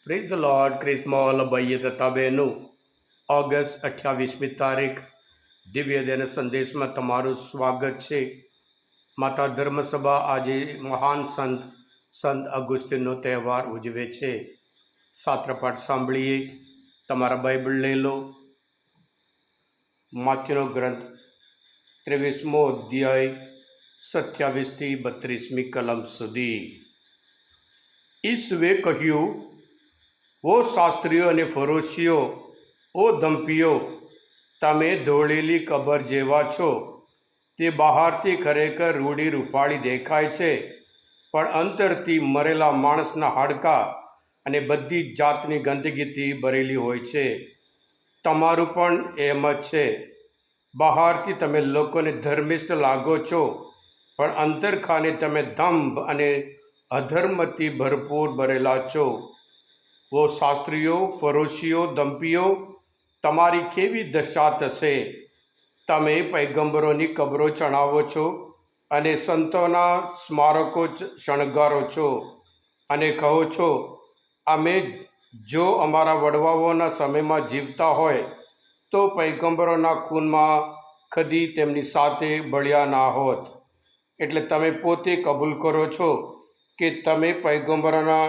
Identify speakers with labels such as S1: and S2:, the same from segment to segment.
S1: Praise the lord. ક્રિસ્મોલ ભાઈએ તથા બહેનો, ઓગસ્ટ 28મી તારીખ દિવ્ય દેન સંદેશમાં તમારું સ્વાગત છે. માતા ધર્મસભા આજે મહાન સંત અગુસ્તીનનો તહેવાર ઉજવે છે. શાસ્ત્રપાઠ સાંભળીએ. તમારા બાઇબલ લઈ લો. માથ્યુનો ગ્રંથ 23મો અધ્યાય 27થી 32મી કલમ સુધી. ઈસુએ કહ્યું, ઓ શાસ્ત્રીઓ અને ફરોશીઓ, ઓ ધંપીઓ, તમે ધોળેલી કબર જેવા છો. તે બહારથી ખરેખર રૂડી રૂપાળી દેખાય છે, પણ અંતરથી મરેલા માણસના હાડકાં અને બધી જાતની ગંદકીથી ભરેલી હોય છે. તમારું પણ એમ જ છે. બહારથી તમે લોકોને ધર્મિષ્ઠ લાગો છો, પણ અંતરખાને તમે દંભ અને અધર્મથી ભરપૂર ભરેલા છો. ઓ શાસ્ત્રીઓ, ફરોશીઓ, દંપીઓ, તમારી કેવી દશા થશે! તમે પૈગંબરોની કબરો ચણાવો છો અને સંતોના સ્મારકો શણગારો છો અને કહો છો, અમે જો અમારા વડવાઓના સમયમાં જીવતા હોય તો પૈગંબરોના ખૂનમાં કદી તેમની સાથે ભળ્યા ના હોત. એટલે તમે પોતે કબૂલ કરો છો કે તમે પૈગંબરોના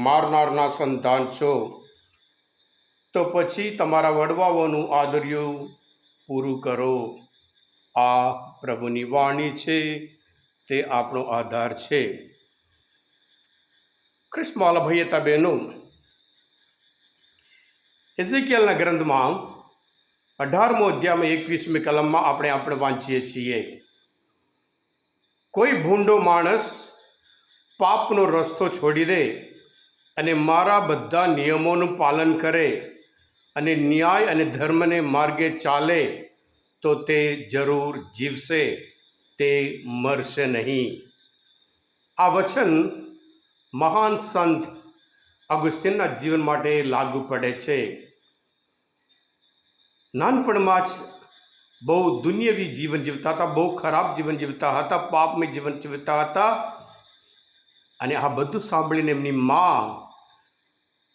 S1: મારનારના સંતાન છો. તો પછી તમારા વડવાઓનું આદર્યું પૂરું કરો. આ પ્રભુની વાણી છે, તે આપણો આધાર છે. ક્રિસ્મોલ ભાઈએ તા બહેનો, એઝેકિયલના ગ્રંથમાં 18મો અધ્યાયમાં 21મી કલમમાં આપણે વાંચીએ છીએ, કોઈ ભૂંડો માણસ પાપનો રસ્તો છોડી દે અને મારા બધા નિયમોનું પાલન કરે અને ન્યાય અને ધર્મને માર્ગે ચાલે તો તે જરૂર જીવશે, તે મરશે નહીં. આ વચન મહાન સંત અગુસ્તીનના જીવન માટે લાગુ પડે છે. નાનપણમાં જ બહુ દુનિયાવી જીવન જીવતા હતા, બહુ ખરાબ જીવન જીવતા હતા, પાપમય જીવન જીવતા હતા. અને આ બધું સાંભળીને એમની મા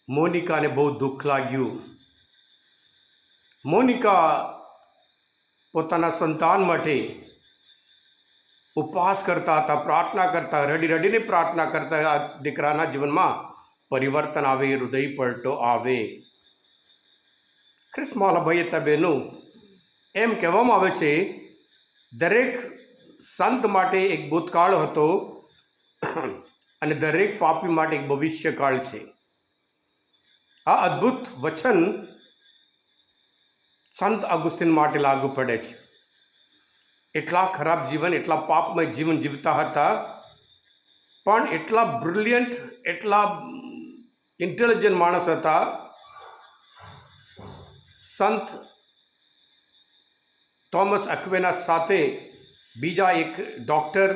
S1: મોનિકાને બહુ દુઃખ લાગ્યું. મોનિકા પોતાના સંતાન માટે ઉપવાસ કરતા હતા, પ્રાર્થના કરતા, રડીને પ્રાર્થના કરતા. આ દીકરાના જીવનમાં પરિવર્તન આવે, હૃદય પલટો આવે. ક્રિસ્મોલ ભાઈએ તા બહેનો, એમ કહેવામાં આવે છે, દરેક સંત માટે એક ભૂતકાળ હતો અને દરેક પાપી માટે એક ભવિષ્યકાળ છે. આ અદ્ભુત વચન સંત અગુસ્તીન માટે લાગુ પડે છે. એટલા ખરાબ જીવન, એટલા પાપમય જીવન જીવતા હતા, પણ એટલા બ્રિલિયન્ટ, એટલા ઇન્ટેલિજન્ટ માણસ હતા. સંત થોમસ અક્વિના સાથે બીજા એક ડૉક્ટર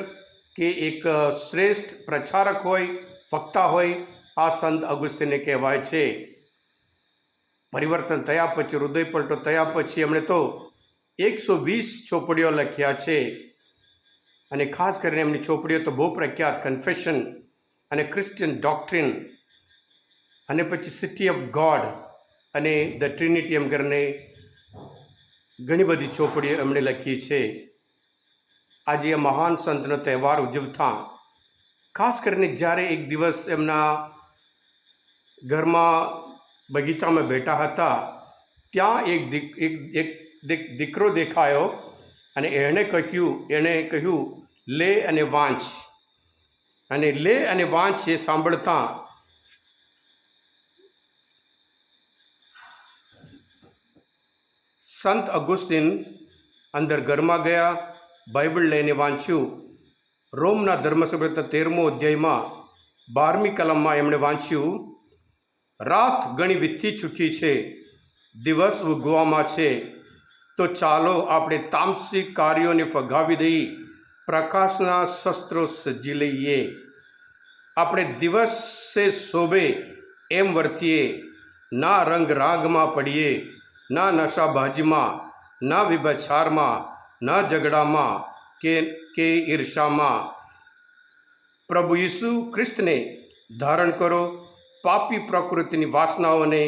S1: કે એક શ્રેષ્ઠ પ્રચારક હોય, વક્તા હોય, આ સંત અગુસ્તીને કહેવાય છે. પરિવર્તન થયા પછી, હૃદય પલટો થયા પછી એમણે તો 120 ચોપડીઓ લખ્યા છે. અને ખાસ કરીને એમની ચોપડીઓ તો બહુ પ્રખ્યાત, કન્ફેશન અને ક્રિશ્ચિયન ડોક્ટ્રિન, અને પછી સિટી ઓફ ગોડ અને ધ ટ્રિનિટી એમ કરીને ઘણી બધી ચોપડીઓ એમણે લખી છે. આજે આ મહાન સંતનો તહેવાર ઉજવતા, ખાસ કરીને જ્યારે એક દિવસ એમના ઘરમાં બગીચામાં બેઠા હતા, ત્યાં એક દીકરો દેખાયો અને એણે કહ્યું, લે અને વાંચ. અને લે અને વાંચ એ સાંભળતા સંત અગુસ્તીન અંદર ઘરમાં ગયા, બાઇબલ લઈને વાંચ્યું. રોમના ધર્મસભ્ય 13મો અધ્યાયમાં 12મી કલમમાં એમણે વાંચ્યું, રાત ઘણી વીતી ચૂકી છે, દિવસ ઉગવામાં છે, તો ચાલો આપણે તામસિક કાર્યોને ફગાવી દઈ પ્રકાશના શસ્ત્રો સજી લઈએ. આપણે દિવસે શોભે એમ વર્તીએ, ના રંગ રાગમાં પડીએ, ના નશાબાજીમાં, ના વ્યભિચારમાં, ના ઝઘડામાં કે ઈર્ષામાં. પ્રભુ ઈસુ ખ્રિસ્તને ધારણ કરો પાપી પ્રકૃતિની વાસનાઓને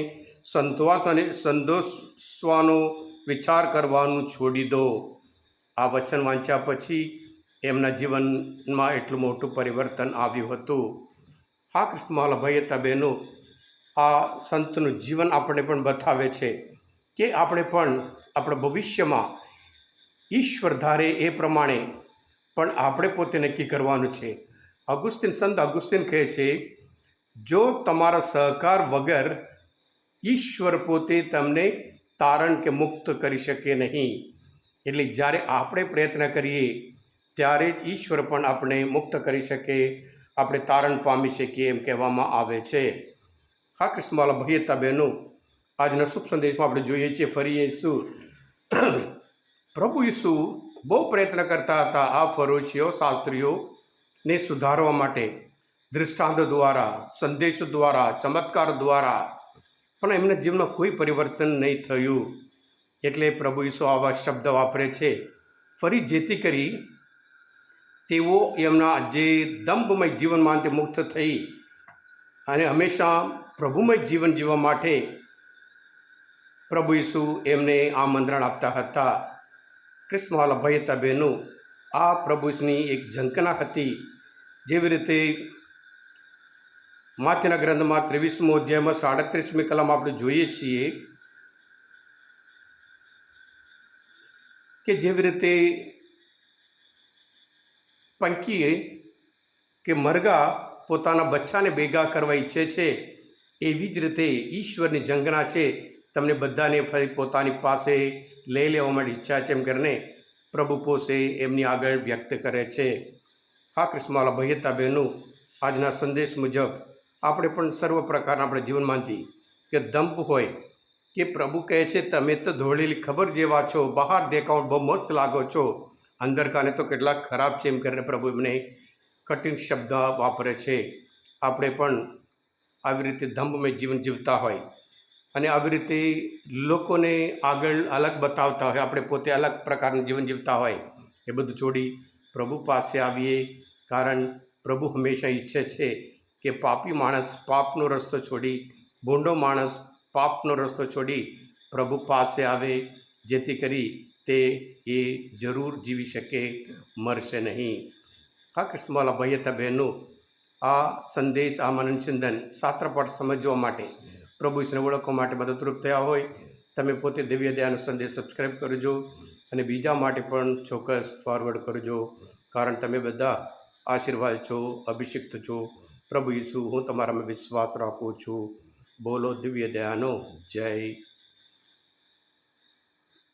S1: સંતોષવાનો વિચાર કરવાનું છોડી દો. આ વચન વાંચ્યા પછી એમના જીવનમાં એટલું મોટું પરિવર્તન આવ્યું હતું. હા કૃષ્ણવાલા ભાઈ હતા બહેનો, આ સંતનું જીવન આપણે પણ બતાવે છે કે આપણે પણ આપણા ભવિષ્યમાં ઈશ્વર ધારે એ પ્રમાણે પણ આપણે પોતે નક્કી કરવાનું છે. સંત અગુસ્તીન કહે છે, જો તમારા સહકાર વગર ઈશ્વર પોતે તમને તારણ કે મુક્ત કરી શકે નહીં. એટલે જ્યારે આપણે પ્રયત્ન કરીએ ત્યારે જ ઈશ્વર પણ આપણે મુક્ત કરી શકે, આપણે તારણ પામી શકીએ એમ કહેવામાં આવે છે. હા કૃષ્ણવાલા ભાઈ હતા બહેનો, આજના શુભ સંદેશમાં આપણે જોઈએ છીએ ફરી ઈસુ પ્રભુ ઈસુ બહુ પ્રયત્ન કરતા હતા આ ફરોશીઓ શાસ્ત્રીઓને સુધારવા માટે, દૃષ્ટાંત દ્વારા, સંદેશો દ્વારા, ચમત્કાર દ્વારા, પણ એમના જીવનમાં કોઈ પરિવર્તન નહીં થયું. એટલે પ્રભુ ઈસુ આવા શબ્દ વાપરે છે, ફરી જેથી કરી તેઓ એમના જે દંભમય જીવનમાંથી મુક્ત થઈ અને હંમેશા પ્રભુમય જીવન જીવવા માટે પ્રભુ ઈસુ એમને આમંત્રણ આપતા હતા. કૃષ્ણવાલા ભાઈ હતા બહેનો, આ પ્રભુ ઈસુની એક ઝંખના હતી. જેવી રીતે માથેના ગ્રંથમાં 23મો અધ્યાયમાં 37મી કલમ આપણે જોઈએ છીએ કે જેવી રીતે પંખીએ કે મરઘા પોતાના બચ્ચાને ભેગા કરવા ઈચ્છે છે, એવી જ રીતે ઈશ્વરની ઝંખના છે, તમને બધાને ફરી પોતાની પાસે લઈ લેવા માટે ઈચ્છા છે એમ કરીને પ્રભુ પોતે એમની આગળ વ્યક્ત કરે છે. હા કૃષ્ણવાલા ભાઈ હતા બહેનો, આજના સંદેશ મુજબ આપણે પણ સર્વ પ્રકારના આપણા જીવનમાંથી કે દંભ હોય કે પ્રભુ કહે છે તમે તો ધોળેલી ખબર જેવા છો, બહાર દેખાવ બહુ મસ્ત લાગો છો, અંદર કાને તો કેટલાક ખરાબ છે એમ કરીને પ્રભુ એમને કઠિન શબ્દ વાપરે છે. આપણે પણ આવી રીતે દંભમય જીવન જીવતા હોય અને આવી રીતે લોકોને આગળ અલગ બતાવતા હોય, આપણે પોતે અલગ પ્રકારનું જીવન જીવતા હોય, એ બધું છોડી પ્રભુ પાસે આવીએ. કારણ પ્રભુ હંમેશા ઈચ્છે છે કે પાપી માણસ પાપનો રસ્તો છોડી, ભૂંડો માણસ પાપનો રસ્તો છોડી પ્રભુ પાસે આવે, જેથી કરી તે એ જરૂર જીવી શકે, મરશે નહીં. હા કૃષ્ણવાલા ભાઈ હતા બહેનો, આ સંદેશ, આ મનનચિંતન શાસ્ત્રપાઠ સમજવા માટે, પ્રભુ ઈશ્વરને ઓળખવા માટે મદદરૂપ થયા હોય, તમે પોતે દિવ્ય દયાનો સંદેશ સબસ્ક્રાઈબ કરજો અને બીજા માટે પણ ચોક્કસ ફોરવર્ડ કરજો. કારણ તમે બધા આશીર્વાદ છો, અભિષિક્ત છો. પ્રભુ ઈસુ, હું તમારામાં વિશ્વાસ રાખું છું. બોલો દિવ્ય દયાનો જય.